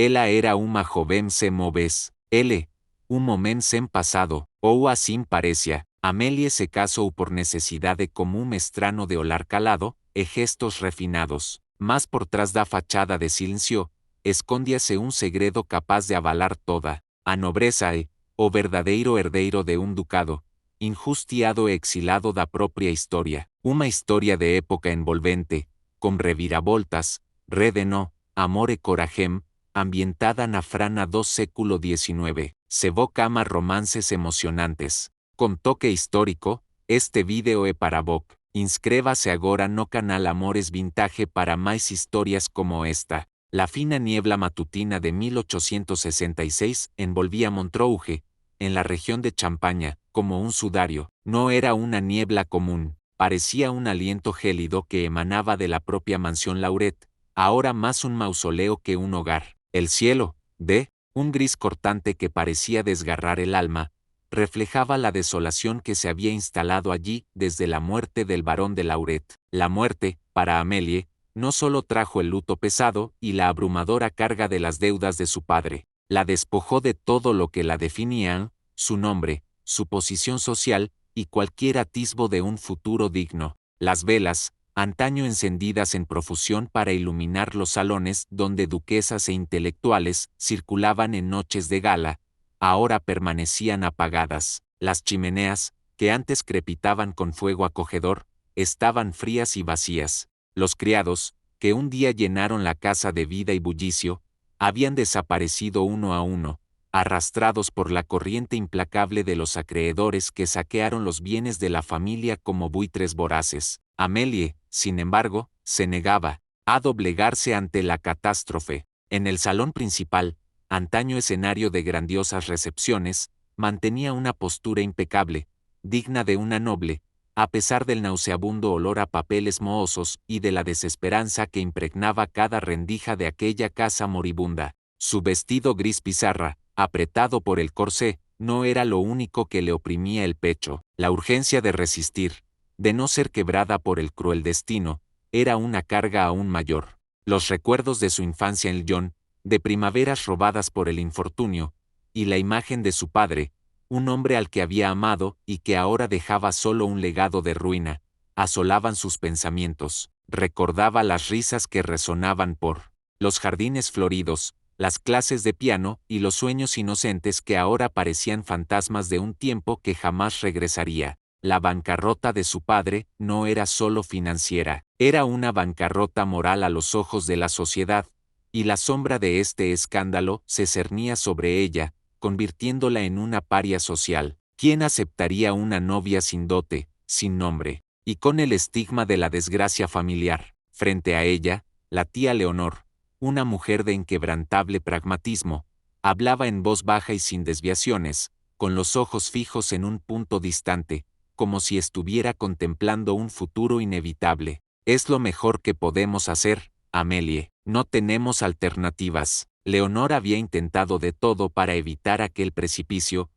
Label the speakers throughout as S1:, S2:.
S1: Ella era uma joven sem moves, ele, un moment sem passado, ou assim parecia. Amélie se casou por necesidade como un mestrano de olar calado, e gestos refinados, mas por trás da fachada de silencio, escondíase un segredo capaz de avalar toda a nobreza e, o verdadeiro herdeiro de un ducado, injustiado e exilado da própria historia. Uma historia de época envolvente, com reviravoltas, redeno, amor e coragem, ambientada na frana do século XIX, se ama romances emocionantes. Con toque histórico, este vídeo é para vos. Inscreva-se agora no canal Amores Vintage para más historias como esta. La fina niebla matutina de 1866 envolvía Montrouge, en la región de Champaña, como un sudario. No era una niebla común, parecía un aliento gélido que emanaba de la propia mansión Lauret, ahora más un mausoleo que un hogar. El cielo, de un gris cortante que parecía desgarrar el alma, reflejaba la desolación que se había instalado allí desde la muerte del barón de Lauret. La muerte, para Amélie, no solo trajo el luto pesado y la abrumadora carga de las deudas de su padre, la despojó de todo lo que la definían, su nombre, su posición social y cualquier atisbo de un futuro digno. Las velas, antaño encendidas en profusión para iluminar los salones donde duquesas e intelectuales circulaban en noches de gala, ahora permanecían apagadas. Las chimeneas, que antes crepitaban con fuego acogedor, estaban frías y vacías. Los criados, que un día llenaron la casa de vida y bullicio, habían desaparecido uno a uno, arrastrados por la corriente implacable de los acreedores que saquearon los bienes de la familia como buitres voraces. Amélie, sin embargo, se negaba a doblegarse ante la catástrofe. En el salón principal, antaño escenario de grandiosas recepciones, mantenía una postura impecable, digna de una noble, a pesar del nauseabundo olor a papeles mohosos y de la desesperanza que impregnaba cada rendija de aquella casa moribunda. Su vestido gris pizarra, apretado por el corsé, no era lo único que le oprimía el pecho. La urgencia de resistir, de no ser quebrada por el cruel destino, era una carga aún mayor. Los recuerdos de su infancia en Lyon, de primaveras robadas por el infortunio, y la imagen de su padre, un hombre al que había amado y que ahora dejaba solo un legado de ruina, asolaban sus pensamientos. Recordaba las risas que resonaban por los jardines floridos, las clases de piano y los sueños inocentes que ahora parecían fantasmas de un tiempo que jamás regresaría. La bancarrota de su padre no era solo financiera, era una bancarrota moral a los ojos de la sociedad, y la sombra de este escándalo se cernía sobre ella, convirtiéndola en una paria social. ¿Quién aceptaría una novia sin dote, sin nombre, y con el estigma de la desgracia familiar? Frente a ella, la tía Leonor, una mujer de inquebrantable pragmatismo, hablaba en voz baja y sin desviaciones, con los ojos fijos en un punto distante, como si estuviera contemplando un futuro inevitable. Es lo mejor que podemos hacer, Amélie, no tenemos alternativas. Leonor había intentado de todo para evitar aquel precipicio,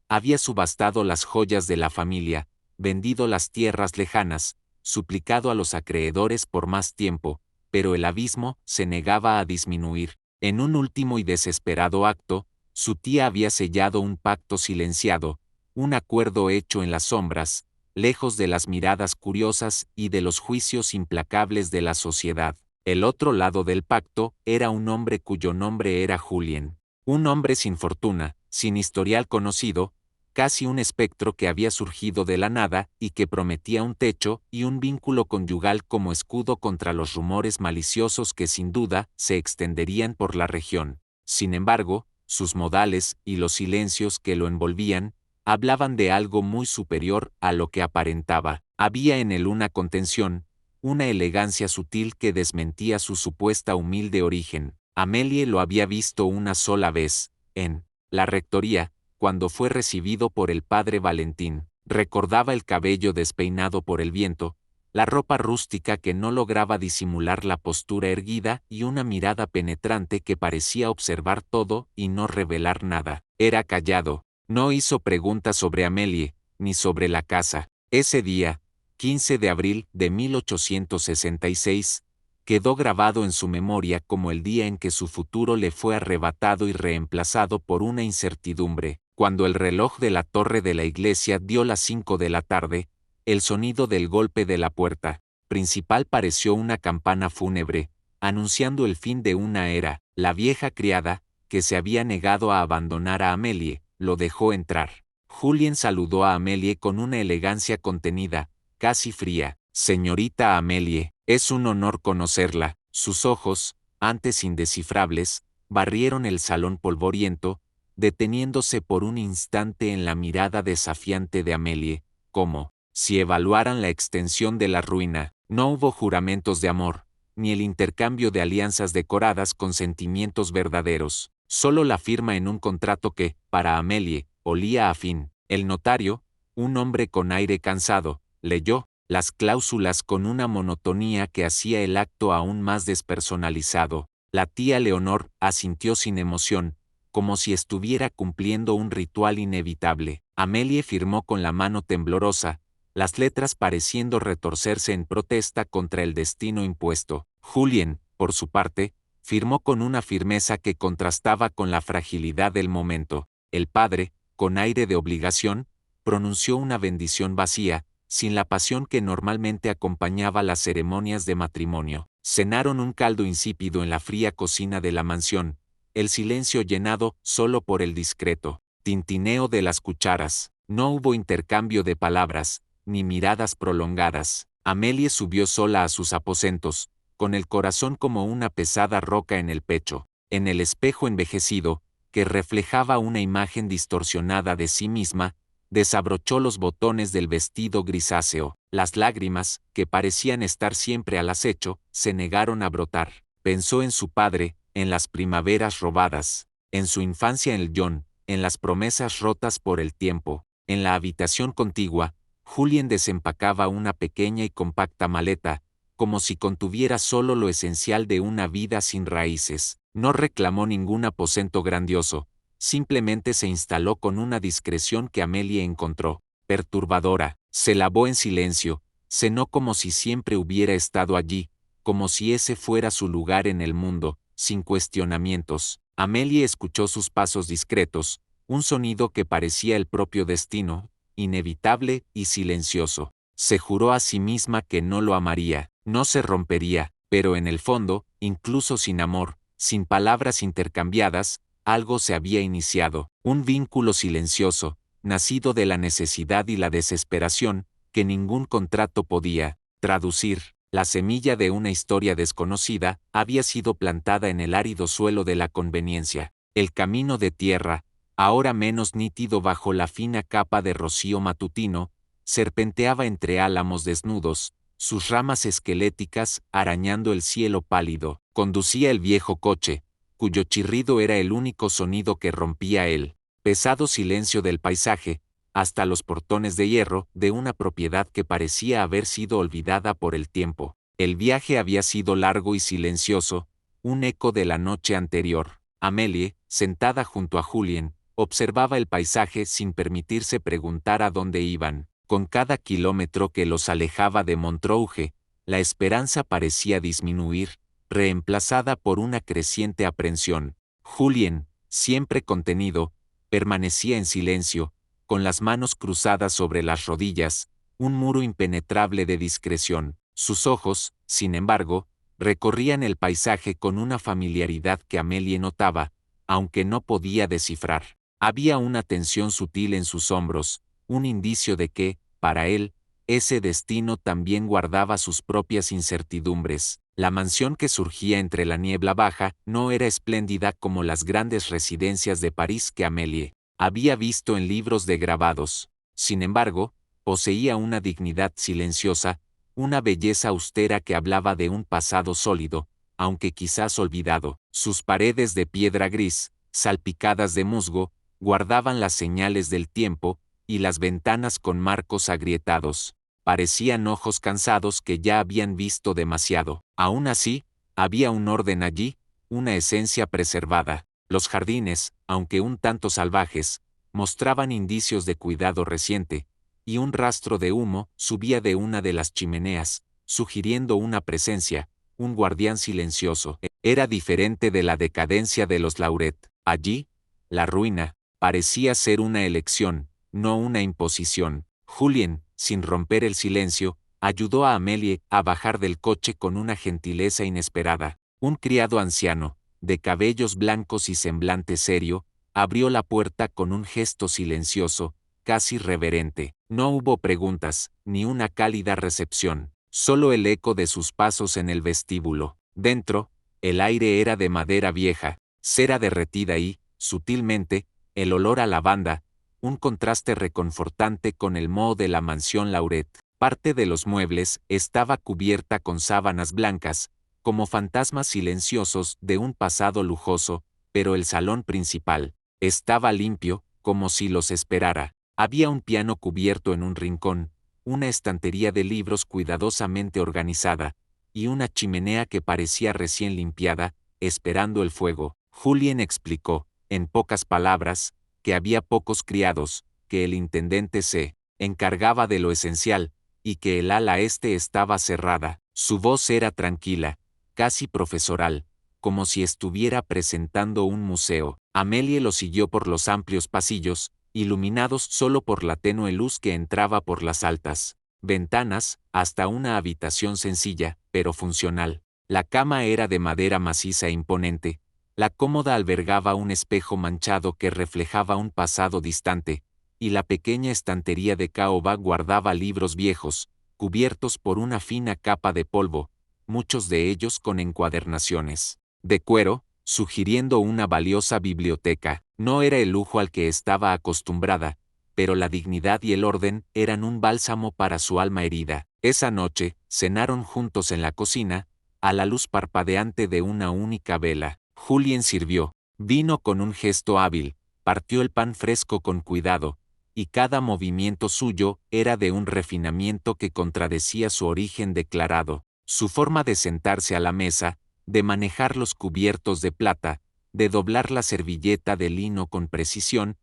S1: había subastado las joyas de la familia, vendido las tierras lejanas, suplicado a los acreedores por más tiempo, pero el abismo se negaba a disminuir. En un último y desesperado acto, su tía había sellado un pacto silenciado, un acuerdo hecho en las sombras, lejos de las miradas curiosas y de los juicios implacables de la sociedad. El otro lado del pacto era un hombre cuyo nombre era Julien. Un hombre sin fortuna, sin historial conocido, casi un espectro que había surgido de la nada y que prometía un techo y un vínculo conyugal como escudo contra los rumores maliciosos que sin duda se extenderían por la región. Sin embargo, sus modales y los silencios que lo envolvían, hablaban de algo muy superior a lo que aparentaba. Había en él una contención, una elegancia sutil que desmentía su supuesta humilde origen. Amélie lo había visto una sola vez, en la rectoría, cuando fue recibido por el padre Valentín. Recordaba el cabello despeinado por el viento, la ropa rústica que no lograba disimular la postura erguida y una mirada penetrante que parecía observar todo y no revelar nada. Era callado, no hizo preguntas sobre Amélie, ni sobre la casa. Ese día, 15 de abril de 1866, quedó grabado en su memoria como el día en que su futuro le fue arrebatado y reemplazado por una incertidumbre. Cuando el reloj de la torre de la iglesia dio las 5 de la tarde, el sonido del golpe de la puerta principal pareció una campana fúnebre, anunciando el fin de una era. La vieja criada, que se había negado a abandonar a Amélie, lo dejó entrar. Julien saludó a Amélie con una elegancia contenida, casi fría. Señorita Amélie, es un honor conocerla. Sus ojos, antes indescifrables, barrieron el salón polvoriento, deteniéndose por un instante en la mirada desafiante de Amélie, como si evaluaran la extensión de la ruina. No hubo juramentos de amor, ni el intercambio de alianzas decoradas con sentimientos verdaderos, solo la firma en un contrato que, para Amélie, olía a fin. El notario, un hombre con aire cansado, leyó las cláusulas con una monotonía que hacía el acto aún más despersonalizado. La tía Leonor asintió sin emoción, como si estuviera cumpliendo un ritual inevitable. Amélie firmó con la mano temblorosa, las letras pareciendo retorcerse en protesta contra el destino impuesto. Julien, por su parte, firmó con una firmeza que contrastaba con la fragilidad del momento. El padre, con aire de obligación, pronunció una bendición vacía, sin la pasión que normalmente acompañaba las ceremonias de matrimonio. Cenaron un caldo insípido en la fría cocina de la mansión, el silencio llenado solo por el discreto tintineo de las cucharas. No hubo intercambio de palabras, ni miradas prolongadas. Amélie subió sola a sus aposentos, con el corazón como una pesada roca en el pecho. En el espejo envejecido, que reflejaba una imagen distorsionada de sí misma, desabrochó los botones del vestido grisáceo. Las lágrimas, que parecían estar siempre al acecho, se negaron a brotar. Pensó en su padre, en las primaveras robadas, en su infancia en el Lyon, en las promesas rotas por el tiempo. En la habitación contigua, Julien desempacaba una pequeña y compacta maleta, como si contuviera solo lo esencial de una vida sin raíces. No reclamó ningún aposento grandioso, simplemente se instaló con una discreción que Amélie encontró perturbadora. Se lavó en silencio, cenó como si siempre hubiera estado allí, como si ese fuera su lugar en el mundo, sin cuestionamientos. Amélie escuchó sus pasos discretos, un sonido que parecía el propio destino, inevitable y silencioso. Se juró a sí misma que no lo amaría, no se rompería, pero en el fondo, incluso sin amor, sin palabras intercambiadas, algo se había iniciado, un vínculo silencioso, nacido de la necesidad y la desesperación, que ningún contrato podía traducir. La semilla de una historia desconocida había sido plantada en el árido suelo de la conveniencia. El camino de tierra, ahora menos nítido bajo la fina capa de rocío matutino, serpenteaba entre álamos desnudos, sus ramas esqueléticas arañando el cielo pálido. Conducía el viejo coche, cuyo chirrido era el único sonido que rompía el pesado silencio del paisaje, hasta los portones de hierro de una propiedad que parecía haber sido olvidada por el tiempo. El viaje había sido largo y silencioso, un eco de la noche anterior. Amélie, sentada junto a Julien, observaba el paisaje sin permitirse preguntar a dónde iban. Con cada kilómetro que los alejaba de Montrouge, la esperanza parecía disminuir, reemplazada por una creciente aprensión. Julien, siempre contenido, permanecía en silencio, con las manos cruzadas sobre las rodillas, un muro impenetrable de discreción. Sus ojos, sin embargo, recorrían el paisaje con una familiaridad que Amélie notaba, aunque no podía descifrar. Había una tensión sutil en sus hombros, un indicio de que, para él, ese destino también guardaba sus propias incertidumbres. La mansión que surgía entre la niebla baja no era espléndida como las grandes residencias de París que Amélie había visto en libros de grabados. Sin embargo, poseía una dignidad silenciosa, una belleza austera que hablaba de un pasado sólido, aunque quizás olvidado. Sus paredes de piedra gris, salpicadas de musgo, guardaban las señales del tiempo, y las ventanas con marcos agrietados parecían ojos cansados que ya habían visto demasiado. Aún así, había un orden allí, una esencia preservada. Los jardines, aunque un tanto salvajes, mostraban indicios de cuidado reciente, y un rastro de humo subía de una de las chimeneas, sugiriendo una presencia, un guardián silencioso. Era diferente de la decadencia de los Lauret. Allí, la ruina parecía ser una elección, no una imposición. Julien, sin romper el silencio, ayudó a Amélie a bajar del coche con una gentileza inesperada. Un criado anciano, de cabellos blancos y semblante serio, abrió la puerta con un gesto silencioso, casi reverente. No hubo preguntas, ni una cálida recepción, solo el eco de sus pasos en el vestíbulo. Dentro, el aire era de madera vieja, cera derretida y, sutilmente, el olor a lavanda, un contraste reconfortante con el moho de la mansión Lauret. Parte de los muebles estaba cubierta con sábanas blancas, como fantasmas silenciosos de un pasado lujoso, pero el salón principal estaba limpio, como si los esperara. Había un piano cubierto en un rincón, una estantería de libros cuidadosamente organizada, y una chimenea que parecía recién limpiada, esperando el fuego. Julien explicó, en pocas palabras, que había pocos criados, que el intendente se encargaba de lo esencial, y que el ala este estaba cerrada. Su voz era tranquila, casi profesoral, como si estuviera presentando un museo. Amélie lo siguió por los amplios pasillos, iluminados solo por la tenue luz que entraba por las altas ventanas, hasta una habitación sencilla, pero funcional. La cama era de madera maciza e imponente. La cómoda albergaba un espejo manchado que reflejaba un pasado distante, y la pequeña estantería de caoba guardaba libros viejos, cubiertos por una fina capa de polvo, muchos de ellos con encuadernaciones de cuero, sugiriendo una valiosa biblioteca. No era el lujo al que estaba acostumbrada, pero la dignidad y el orden eran un bálsamo para su alma herida. Esa noche, cenaron juntos en la cocina, a la luz parpadeante de una única vela. Julien sirvió vino con un gesto hábil, partió el pan fresco con cuidado, y cada movimiento suyo era de un refinamiento que contradecía su origen declarado. Su forma de sentarse a la mesa, de manejar los cubiertos de plata, de doblar la servilleta de lino con precisión,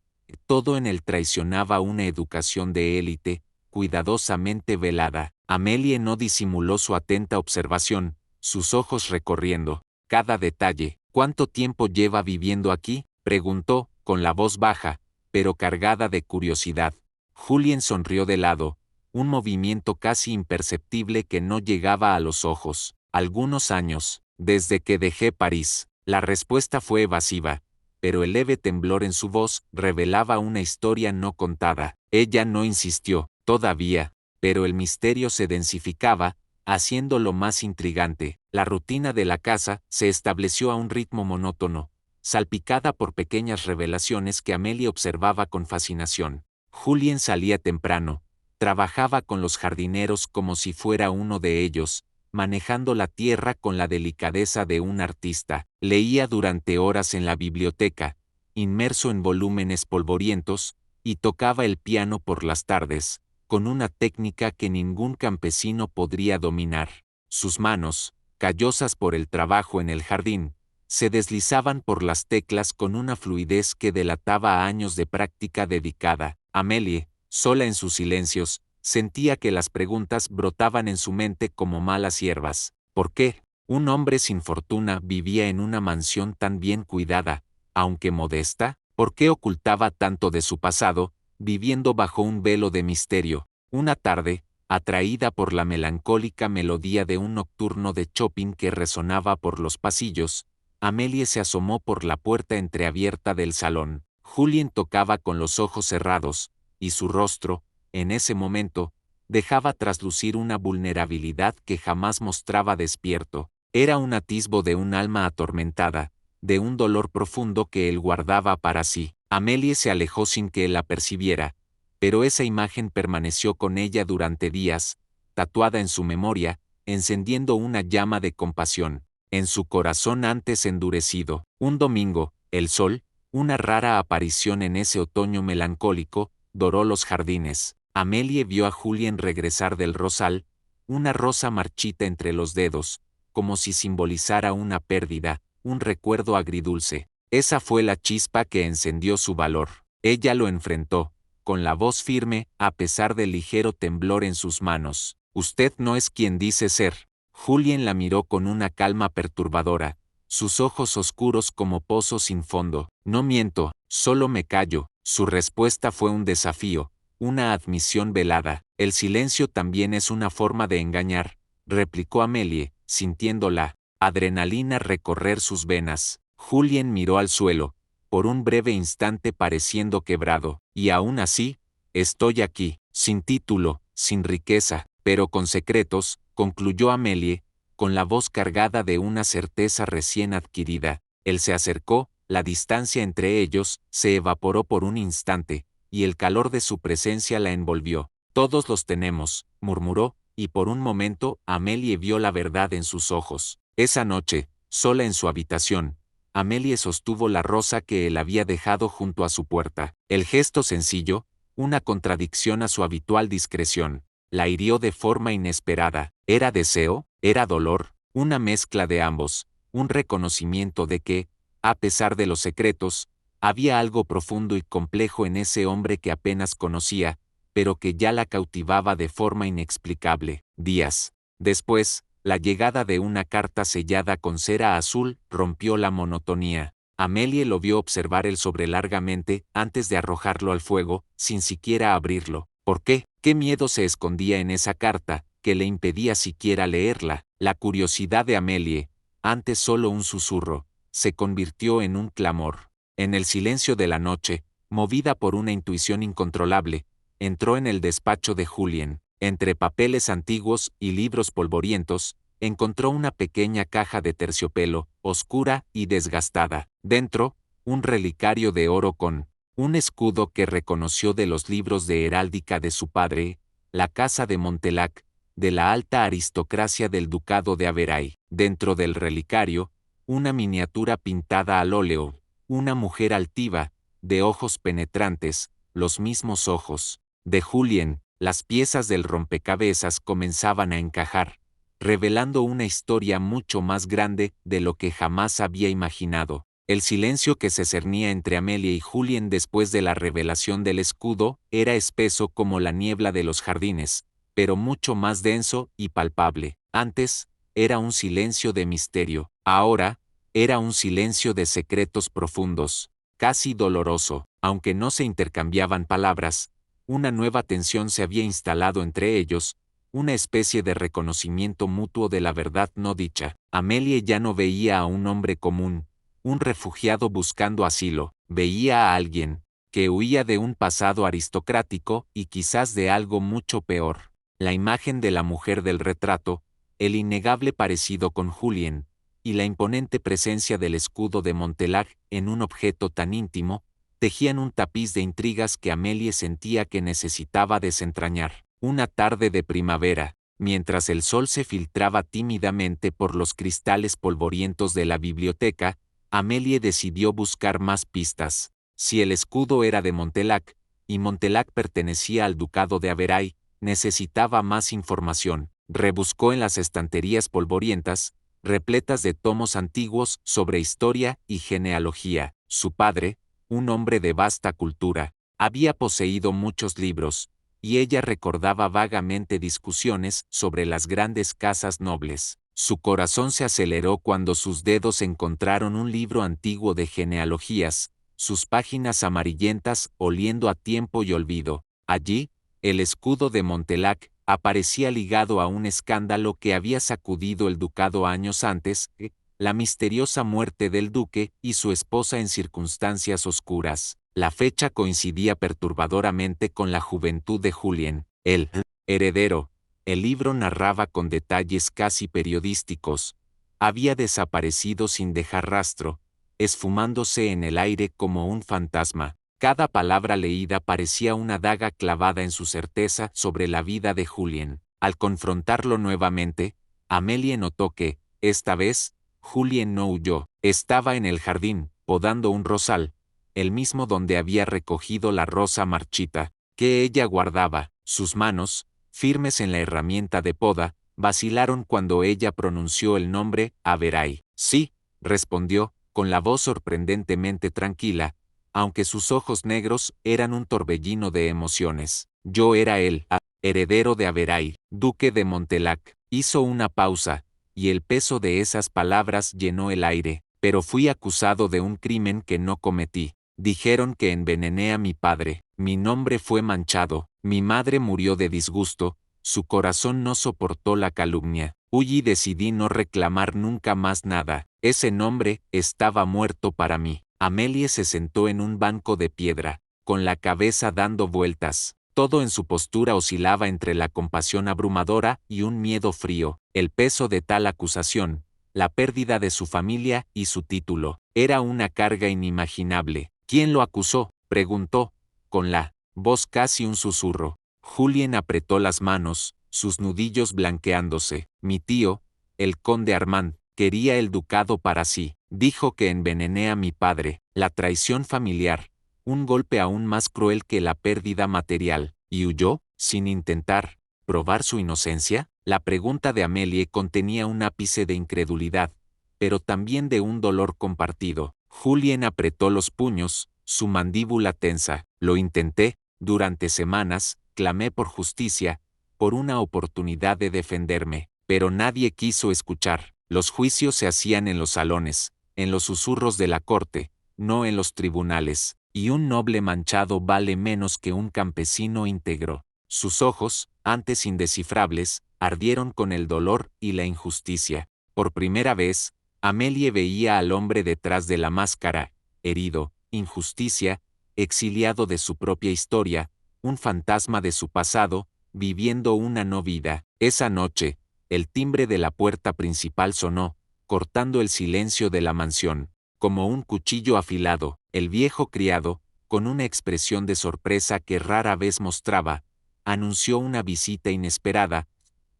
S1: todo en él traicionaba una educación de élite, cuidadosamente velada. Amélie no disimuló su atenta observación, sus ojos recorriendo cada detalle. ¿Cuánto tiempo lleva viviendo aquí?, preguntó, con la voz baja, pero cargada de curiosidad. Julien sonrió de lado, un movimiento casi imperceptible que no llegaba a los ojos. Algunos años, desde que dejé París. La respuesta fue evasiva, pero el leve temblor en su voz revelaba una historia no contada. Ella no insistió, todavía, pero el misterio se densificaba, haciéndolo más intrigante. La rutina de la casa se estableció a un ritmo monótono, salpicada por pequeñas revelaciones que Amélie observaba con fascinación. Julien salía temprano, trabajaba con los jardineros como si fuera uno de ellos, manejando la tierra con la delicadeza de un artista. Leía durante horas en la biblioteca, inmerso en volúmenes polvorientos, y tocaba el piano por las tardes, con una técnica que ningún campesino podría dominar. Sus manos, callosas por el trabajo en el jardín, se deslizaban por las teclas con una fluidez que delataba años de práctica dedicada. Amélie, sola en sus silencios, sentía que las preguntas brotaban en su mente como malas hierbas. ¿Por qué un hombre sin fortuna vivía en una mansión tan bien cuidada, aunque modesta? ¿Por qué ocultaba tanto de su pasado, viviendo bajo un velo de misterio? Una tarde, atraída por la melancólica melodía de un nocturno de Chopin que resonaba por los pasillos, Amélie se asomó por la puerta entreabierta del salón. Julien tocaba con los ojos cerrados, y su rostro, en ese momento, dejaba traslucir una vulnerabilidad que jamás mostraba despierto. Era un atisbo de un alma atormentada, de un dolor profundo que él guardaba para sí. Amélie se alejó sin que él la percibiera, pero esa imagen permaneció con ella durante días, tatuada en su memoria, encendiendo una llama de compasión en su corazón antes endurecido. Un domingo, el sol, una rara aparición en ese otoño melancólico, doró los jardines. Amélie vio a Julien regresar del rosal, una rosa marchita entre los dedos, como si simbolizara una pérdida, un recuerdo agridulce. Esa fue la chispa que encendió su valor. Ella lo enfrentó, con la voz firme, a pesar del ligero temblor en sus manos. «Usted no es quien dice ser». Julien la miró con una calma perturbadora, sus ojos oscuros como pozos sin fondo. No miento, solo me callo. Su respuesta fue un desafío, una admisión velada. El silencio también es una forma de engañar, replicó Amélie, sintiendo la adrenalina recorrer sus venas. Julien miró al suelo, por un breve instante pareciendo quebrado. Y aún así, estoy aquí, sin título, sin riqueza, pero con secretos, concluyó Amélie, con la voz cargada de una certeza recién adquirida. Él se acercó, la distancia entre ellos se evaporó por un instante, y el calor de su presencia la envolvió. Todos los tenemos, murmuró, y por un momento Amélie vio la verdad en sus ojos. Esa noche, sola en su habitación, Amélie sostuvo la rosa que él había dejado junto a su puerta. El gesto sencillo, una contradicción a su habitual discreción, la hirió de forma inesperada. ¿Era deseo? ¿Era dolor? Una mezcla de ambos, un reconocimiento de que, a pesar de los secretos, había algo profundo y complejo en ese hombre que apenas conocía, pero que ya la cautivaba de forma inexplicable. Días después, la llegada de una carta sellada con cera azul rompió la monotonía. Amélie lo vio observar el sobre largamente antes de arrojarlo al fuego, sin siquiera abrirlo. ¿Por qué? ¿Qué miedo se escondía en esa carta, que le impedía siquiera leerla? La curiosidad de Amélie, antes solo un susurro, se convirtió en un clamor. En el silencio de la noche, movida por una intuición incontrolable, entró en el despacho de Julien. Entre papeles antiguos y libros polvorientos, encontró una pequeña caja de terciopelo, oscura y desgastada. Dentro, un relicario de oro con un escudo que reconoció de los libros de heráldica de su padre, la casa de Montelac, de la alta aristocracia del ducado de Averay. Dentro del relicario, una miniatura pintada al óleo, una mujer altiva, de ojos penetrantes, los mismos ojos de Julien. Las piezas del rompecabezas comenzaban a encajar, revelando una historia mucho más grande de lo que jamás había imaginado. El silencio que se cernía entre Amélie y Julien después de la revelación del escudo era espeso como la niebla de los jardines, pero mucho más denso y palpable. Antes, era un silencio de misterio. Ahora, era un silencio de secretos profundos, casi doloroso. Aunque no se intercambiaban palabras, una nueva tensión se había instalado entre ellos, una especie de reconocimiento mutuo de la verdad no dicha. Amélie ya no veía a un hombre común, un refugiado buscando asilo, veía a alguien que huía de un pasado aristocrático y quizás de algo mucho peor. La imagen de la mujer del retrato, el innegable parecido con Julien, y la imponente presencia del escudo de Montelac en un objeto tan íntimo, tejían un tapiz de intrigas que Amélie sentía que necesitaba desentrañar. Una tarde de primavera, mientras el sol se filtraba tímidamente por los cristales polvorientos de la biblioteca, Amélie decidió buscar más pistas. Si el escudo era de Montelac, y Montelac pertenecía al ducado de Averay, necesitaba más información. Rebuscó en las estanterías polvorientas, repletas de tomos antiguos sobre historia y genealogía. Su padre, un hombre de vasta cultura, había poseído muchos libros, y ella recordaba vagamente discusiones sobre las grandes casas nobles. Su corazón se aceleró cuando sus dedos encontraron un libro antiguo de genealogías, sus páginas amarillentas oliendo a tiempo y olvido. Allí, el escudo de Montelac aparecía ligado a un escándalo que había sacudido el ducado años antes, la misteriosa muerte del duque y su esposa en circunstancias oscuras. La fecha coincidía perturbadoramente con la juventud de Julien, el heredero. El libro narraba con detalles casi periodísticos. Había desaparecido sin dejar rastro, esfumándose en el aire como un fantasma. Cada palabra leída parecía una daga clavada en su certeza sobre la vida de Julien. Al confrontarlo nuevamente, Amélie notó que, esta vez, Julien no huyó. Estaba en el jardín, podando un rosal, el mismo donde había recogido la rosa marchita, que ella guardaba. Sus manos, firmes en la herramienta de poda, vacilaron cuando ella pronunció el nombre Averay. Sí, respondió, con la voz sorprendentemente tranquila, aunque sus ojos negros eran un torbellino de emociones. Yo era el heredero de Averay, duque de Montelac. Hizo una pausa, y el peso de esas palabras llenó el aire. Pero fui acusado de un crimen que no cometí. Dijeron que envenené a mi padre, mi nombre fue manchado, mi madre murió de disgusto, su corazón no soportó la calumnia. Huí y decidí no reclamar nunca más nada. Ese nombre estaba muerto para mí. Amelie se sentó en un banco de piedra, con la cabeza dando vueltas. Todo en su postura oscilaba entre la compasión abrumadora y un miedo frío. El peso de tal acusación, la pérdida de su familia y su título, era una carga inimaginable. ¿Quién lo acusó?, preguntó, con la voz casi un susurro. Julien apretó las manos, sus nudillos blanqueándose. Mi tío, el conde Armand, quería el ducado para sí. Dijo que envenené a mi padre. La traición familiar, un golpe aún más cruel que la pérdida material. ¿Y huyó, sin intentar probar su inocencia? La pregunta de Amelie contenía un ápice de incredulidad, pero también de un dolor compartido. Julien apretó los puños, su mandíbula tensa. Lo intenté, durante semanas, clamé por justicia, por una oportunidad de defenderme, pero nadie quiso escuchar. Los juicios se hacían en los salones, en los susurros de la corte, no en los tribunales, y un noble manchado vale menos que un campesino íntegro. Sus ojos, antes indescifrables, ardieron con el dolor y la injusticia. Por primera vez, Amelie veía al hombre detrás de la máscara, herido, injusticia, exiliado de su propia historia, un fantasma de su pasado, viviendo una no vida. Esa noche, el timbre de la puerta principal sonó, cortando el silencio de la mansión. Como un cuchillo afilado, el viejo criado, con una expresión de sorpresa que rara vez mostraba, anunció una visita inesperada.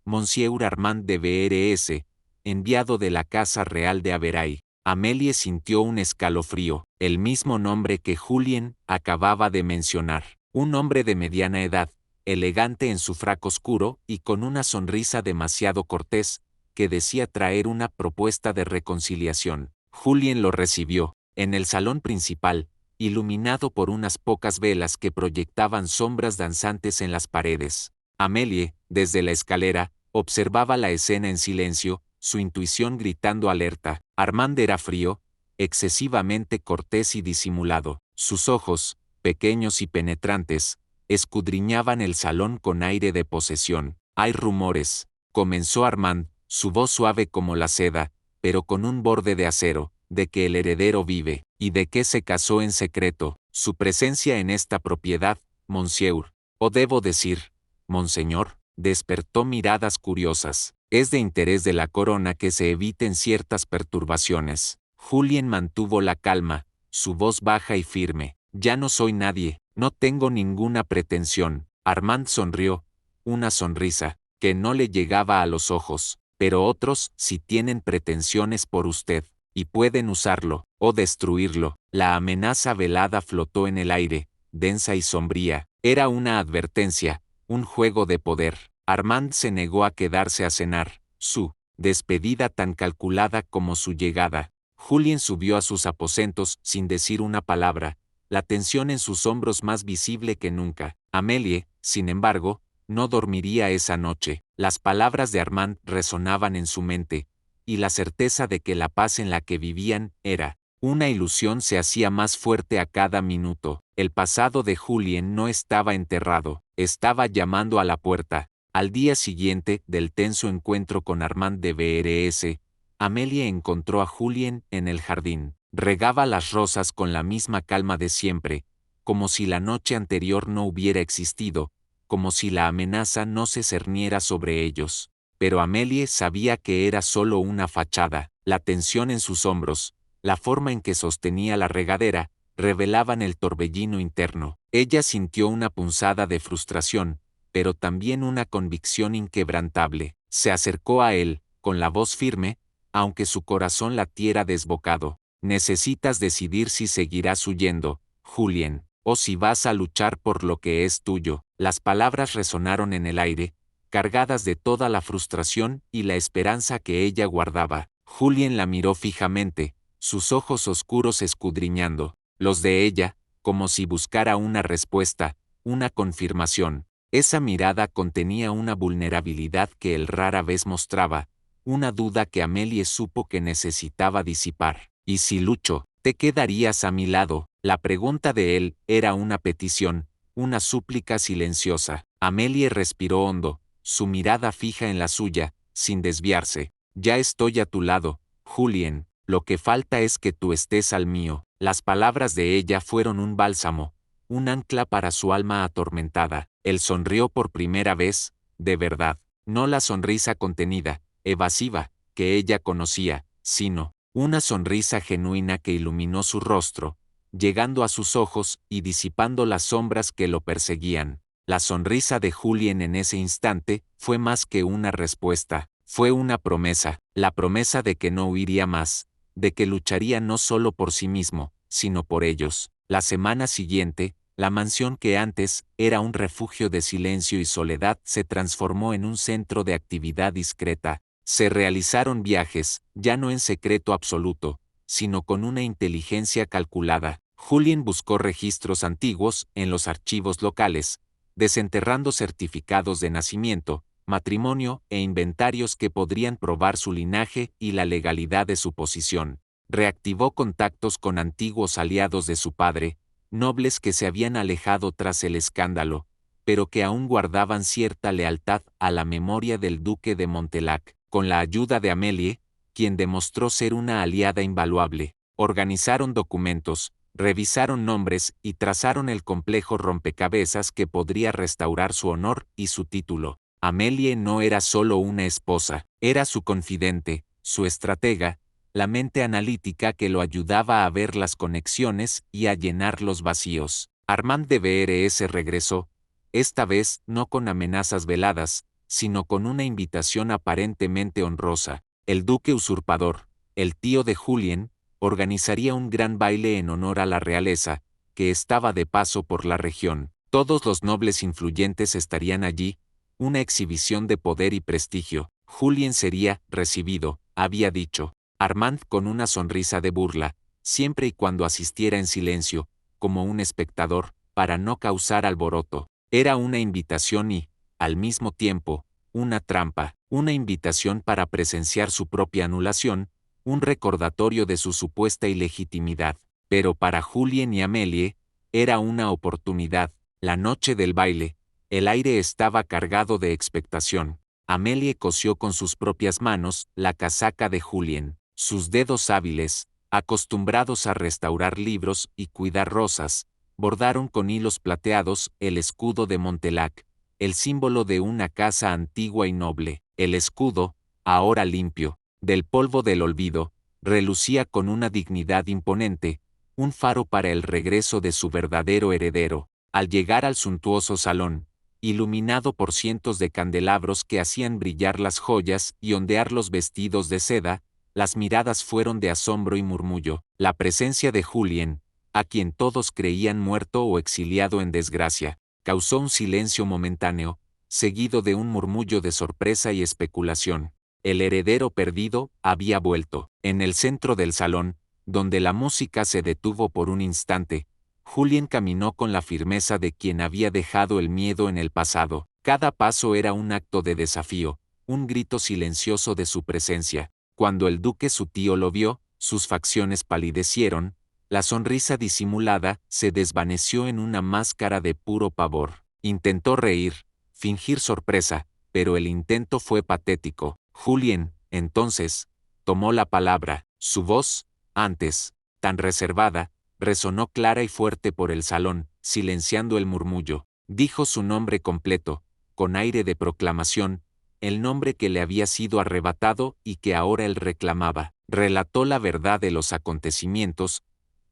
S1: Monsieur Armand de BRS, enviado de la Casa Real de Averay. Amelie sintió un escalofrío, el mismo nombre que Julien acababa de mencionar. Un hombre de mediana edad, elegante en su frac oscuro y con una sonrisa demasiado cortés, que decía traer una propuesta de reconciliación. Julien lo recibió, en el salón principal, iluminado por unas pocas velas que proyectaban sombras danzantes en las paredes. Amelie, desde la escalera, observaba la escena en silencio, su intuición gritando alerta. Armand era frío, excesivamente cortés y disimulado. Sus ojos, pequeños y penetrantes, escudriñaban el salón con aire de posesión. Hay rumores, comenzó Armand, su voz suave como la seda, pero con un borde de acero, de que el heredero vive, y de que se casó en secreto. Su presencia en esta propiedad, monsieur, o debo decir, monseñor, despertó miradas curiosas. Es de interés de la corona que se eviten ciertas perturbaciones. Julien mantuvo la calma, su voz baja y firme. Ya no soy nadie, no tengo ninguna pretensión. Armand sonrió, una sonrisa, que no le llegaba a los ojos. Pero otros sí tienen pretensiones por usted, y pueden usarlo, o destruirlo. La amenaza velada flotó en el aire, densa y sombría. Era una advertencia, un juego de poder. Armand se negó a quedarse a cenar, su despedida tan calculada como su llegada. Julien subió a sus aposentos sin decir una palabra, la tensión en sus hombros más visible que nunca. Amelie, sin embargo, no dormiría esa noche. Las palabras de Armand resonaban en su mente, y la certeza de que la paz en la que vivían era una ilusión se hacía más fuerte a cada minuto. El pasado de Julien no estaba enterrado, estaba llamando a la puerta. Al día siguiente del tenso encuentro con Armand de BRS, Amelie encontró a Julien en el jardín. Regaba las rosas con la misma calma de siempre, como si la noche anterior no hubiera existido, como si la amenaza no se cerniera sobre ellos. Pero Amelie sabía que era solo una fachada. La tensión en sus hombros, la forma en que sostenía la regadera, revelaban el torbellino interno. Ella sintió una punzada de frustración, pero también una convicción inquebrantable. Se acercó a él, con la voz firme, aunque su corazón latiera desbocado. Necesitas decidir si seguirás huyendo, Julien, o si vas a luchar por lo que es tuyo. Las palabras resonaron en el aire, cargadas de toda la frustración y la esperanza que ella guardaba. Julien la miró fijamente, sus ojos oscuros escudriñando los de ella, como si buscara una respuesta, una confirmación. Esa mirada contenía una vulnerabilidad que él rara vez mostraba, una duda que Amélie supo que necesitaba disipar. ¿Y si lucho, te quedarías a mi lado? La pregunta de él era una petición, una súplica silenciosa. Amélie respiró hondo, su mirada fija en la suya, sin desviarse. Ya estoy a tu lado, Julien, lo que falta es que tú estés al mío. Las palabras de ella fueron un bálsamo, un ancla para su alma atormentada. Él sonrió por primera vez, de verdad, no la sonrisa contenida, evasiva, que ella conocía, sino una sonrisa genuina que iluminó su rostro, llegando a sus ojos y disipando las sombras que lo perseguían. La sonrisa de Julien en ese instante fue más que una respuesta, fue una promesa, la promesa de que no huiría más, de que lucharía no solo por sí mismo, sino por ellos. La semana siguiente, la mansión que antes era un refugio de silencio y soledad se transformó en un centro de actividad discreta. Se realizaron viajes, ya no en secreto absoluto, sino con una inteligencia calculada. Julien buscó registros antiguos en los archivos locales, desenterrando certificados de nacimiento, matrimonio e inventarios que podrían probar su linaje y la legalidad de su posición. Reactivó contactos con antiguos aliados de su padre, nobles que se habían alejado tras el escándalo, pero que aún guardaban cierta lealtad a la memoria del duque de Montelac. Con la ayuda de Amélie, quien demostró ser una aliada invaluable, organizaron documentos, revisaron nombres y trazaron el complejo rompecabezas que podría restaurar su honor y su título. Amélie no era solo una esposa, era su confidente, su estratega, la mente analítica que lo ayudaba a ver las conexiones y a llenar los vacíos. Armand de BRS regresó, esta vez no con amenazas veladas, sino con una invitación aparentemente honrosa. El duque usurpador, el tío de Julien, organizaría un gran baile en honor a la realeza, que estaba de paso por la región. Todos los nobles influyentes estarían allí, una exhibición de poder y prestigio. Julien sería recibido, había dicho, Armand con una sonrisa de burla, siempre y cuando asistiera en silencio, como un espectador, para no causar alboroto. Era una invitación y, al mismo tiempo, una trampa, una invitación para presenciar su propia anulación, un recordatorio de su supuesta ilegitimidad. Pero para Julien y Amélie, era una oportunidad. La noche del baile, el aire estaba cargado de expectación. Amélie cosió con sus propias manos la casaca de Julien. Sus dedos hábiles, acostumbrados a restaurar libros y cuidar rosas, bordaron con hilos plateados el escudo de Montelac, el símbolo de una casa antigua y noble. El escudo, ahora limpio, del polvo del olvido, relucía con una dignidad imponente, un faro para el regreso de su verdadero heredero. Al llegar al suntuoso salón, iluminado por cientos de candelabros que hacían brillar las joyas y ondear los vestidos de seda, las miradas fueron de asombro y murmullo. La presencia de Julien, a quien todos creían muerto o exiliado en desgracia, causó un silencio momentáneo, seguido de un murmullo de sorpresa y especulación. El heredero perdido había vuelto. En el centro del salón, donde la música se detuvo por un instante, Julien caminó con la firmeza de quien había dejado el miedo en el pasado. Cada paso era un acto de desafío, un grito silencioso de su presencia. Cuando el duque su tío lo vio, sus facciones palidecieron, la sonrisa disimulada se desvaneció en una máscara de puro pavor. Intentó reír, fingir sorpresa, pero el intento fue patético. Julien, entonces, tomó la palabra. Su voz, antes, tan reservada, resonó clara y fuerte por el salón, silenciando el murmullo. Dijo su nombre completo, con aire de proclamación, el nombre que le había sido arrebatado y que ahora él reclamaba. Relató la verdad de los acontecimientos,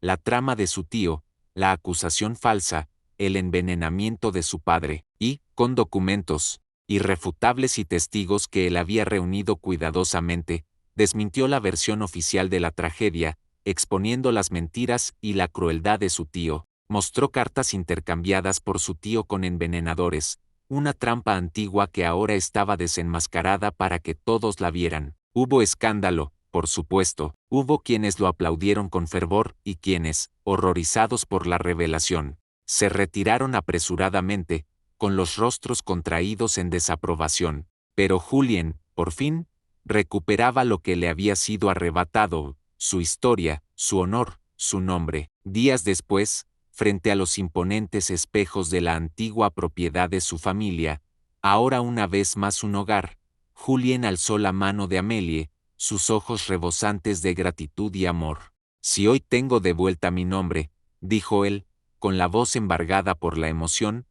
S1: la trama de su tío, la acusación falsa, el envenenamiento de su padre, y, con documentos irrefutables y testigos que él había reunido cuidadosamente, desmintió la versión oficial de la tragedia, exponiendo las mentiras y la crueldad de su tío. Mostró cartas intercambiadas por su tío con envenenadores, una trampa antigua que ahora estaba desenmascarada para que todos la vieran. Hubo escándalo, por supuesto, hubo quienes lo aplaudieron con fervor y quienes, horrorizados por la revelación, se retiraron apresuradamente, con los rostros contraídos en desaprobación. Pero Julien, por fin, Recuperaba lo que le había sido arrebatado, su historia, su honor, su nombre. Días después, frente a los imponentes espejos de la antigua propiedad de su familia, ahora una vez más un hogar, Julien alzó la mano de Amélie, sus ojos rebosantes de gratitud y amor. «Si hoy tengo de vuelta mi nombre», dijo él, con la voz embargada por la emoción,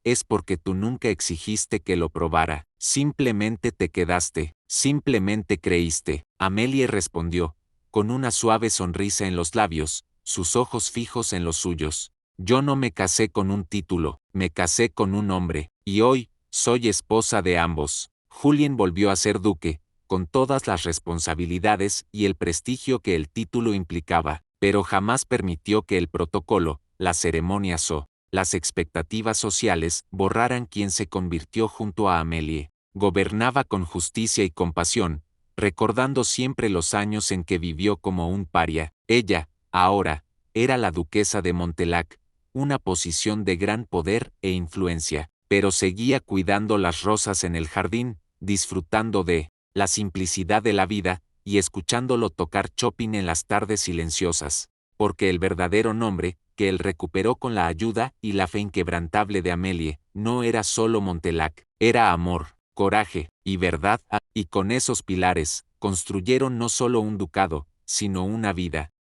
S1: «es porque tú nunca exigiste que lo probara, simplemente te quedaste, simplemente creíste». Amélie respondió, con una suave sonrisa en los labios, sus ojos fijos en los suyos. «Yo no me casé con un título, me casé con un hombre, y hoy, soy esposa de ambos». Julien volvió a ser duque, con todas las responsabilidades y el prestigio que el título implicaba, pero jamás permitió que el protocolo, las ceremonias o las expectativas sociales borraran quien se convirtió junto a Amélie. Gobernaba con justicia y compasión, recordando siempre los años en que vivió como un paria. Ella, ahora, era la duquesa de Montelac, una posición de gran poder e influencia, pero seguía cuidando las rosas en el jardín, disfrutando de la simplicidad de la vida y escuchándolo tocar Chopin en las tardes silenciosas, porque el verdadero nombre, que él recuperó con la ayuda y la fe inquebrantable de Amélie, no era solo Montelac, era amor, coraje y verdad, y con esos pilares, construyeron no solo un ducado, sino una vida.